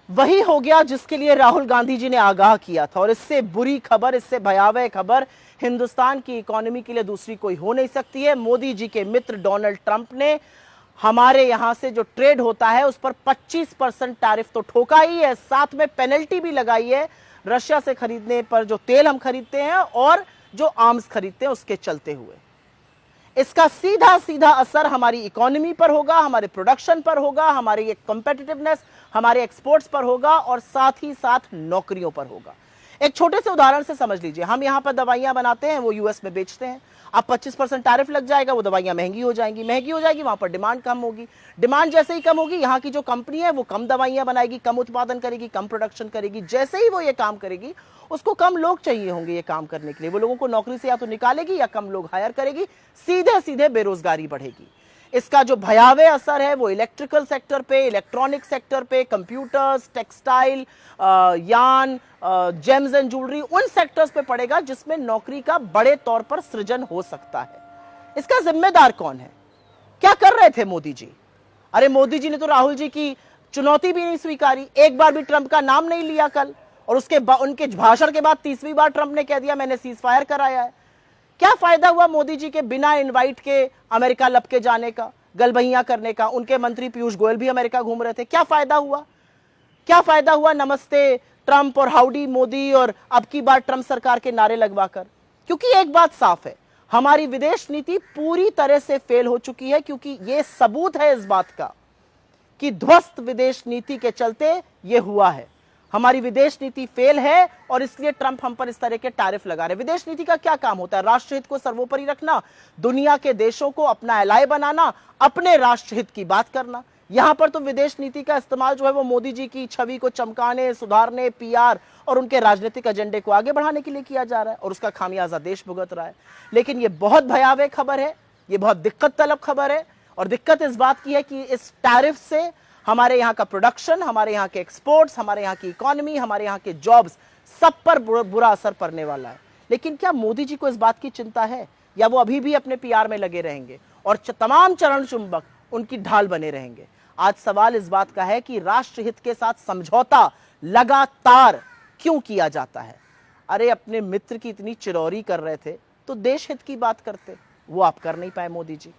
वही हो गया जिसके लिए राहुल गांधी जी ने आगाह किया था। और इससे बुरी खबर, इससे भयावह खबर हिंदुस्तान की इकोनॉमी के लिए दूसरी कोई हो नहीं सकती है। मोदी जी के मित्र डोनाल्ड ट्रंप ने हमारे यहां से जो ट्रेड होता है उस पर 25% टैरिफ तो ठोका ही है, साथ में पेनल्टी भी लगाई है रशिया से खरीदने पर, जो तेल हम खरीदते हैं और जो आर्म्स खरीदते हैं उसके चलते हुए। इसका सीधा सीधा असर हमारी इकोनॉमी पर होगा, हमारे प्रोडक्शन पर होगा, हमारी एक कॉम्पिटिटिवनेस, हमारे एक्सपोर्ट्स पर होगा और साथ ही साथ नौकरियों पर होगा। एक छोटे से उदाहरण से समझ लीजिए, हम यहां पर दवाइयां बनाते हैं, वो यूएस में बेचते हैं। अब 25% टैरिफ लग जाएगा, वो दवाइयां महंगी हो जाएगी, वहां पर डिमांड कम होगी। डिमांड जैसे ही कम होगी, यहां की जो कंपनी है वो कम दवाइयां बनाएगी, कम उत्पादन करेगी, कम प्रोडक्शन करेगी। जैसे ही वो ये काम करेगी, उसको कम लोग चाहिए होंगे ये काम करने के लिए। वो लोगों को नौकरी से या तो निकालेगी या कम लोग हायर करेगी, सीधे सीधे बेरोजगारी बढ़ेगी। इसका जो भयावह असर है वो इलेक्ट्रिकल सेक्टर पे, इलेक्ट्रॉनिक सेक्टर पे, कंप्यूटर्स, टेक्सटाइल, यान, जेम्स एंड ज्वेलरी, उन सेक्टर्स पे पड़ेगा जिसमें नौकरी का बड़े तौर पर सृजन हो सकता है। इसका जिम्मेदार कौन है? क्या कर रहे थे मोदी जी? अरे मोदी जी ने तो राहुल जी की चुनौती भी नहीं स्वीकारी, एक बार भी ट्रंप का नाम नहीं लिया कल, और उसके उनके भाषण के बाद तीसरी बार ट्रंप ने कह दिया मैंने सीज फायर कराया है। क्या फायदा हुआ मोदी जी के बिना इनवाइट के अमेरिका लपके जाने का, गलबहियां करने का? उनके मंत्री पीयूष गोयल भी अमेरिका घूम रहे थे, क्या फायदा हुआ? क्या फायदा हुआ नमस्ते ट्रंप और हाउडी मोदी और अब की बार ट्रंप सरकार के नारे लगवाकर? क्योंकि एक बात साफ है, हमारी विदेश नीति पूरी तरह से फेल हो चुकी है। क्योंकि यह सबूत है इस बात का कि ध्वस्त विदेश नीति के चलते यह हुआ है। हमारी विदेश नीति फेल है और इसलिए ट्रंप हम पर इस तरह के टैरिफ लगा रहे। विदेश नीति का क्या काम होता है? राष्ट्रहित को सर्वोपरि रखना, दुनिया के देशों को अपना एलाय बनाना, अपने राष्ट्रहित की बात करना। यहां पर तो विदेश नीति का इस्तेमाल जो है वो मोदी जी की छवि को चमकाने, सुधारने, पीआर और उनके राजनीतिक एजेंडे को आगे बढ़ाने के लिए किया जा रहा है, और उसका खामियाजा देश भुगत रहा है। लेकिन यह बहुत भयावह खबर है, यह बहुत दिक्कत तलब खबर है। और दिक्कत इस बात की है कि इस टैरिफ से हमारे यहाँ का प्रोडक्शन, हमारे यहाँ के एक्सपोर्ट्स, हमारे यहाँ की इकोनॉमी, हमारे यहाँ के जॉब्स, सब पर बुरा असर पड़ने वाला है। लेकिन क्या मोदी जी को इस बात की चिंता है, या वो अभी भी अपने पीआर में लगे रहेंगे और तमाम चरण चुंबक उनकी ढाल बने रहेंगे? आज सवाल इस बात का है कि राष्ट्रहित के साथ समझौता लगातार क्यों किया जाता है? अरे अपने मित्र की इतनी चिरौरी कर रहे थे तो देश हित की बात करते, वो आप कर नहीं पाए मोदी जी।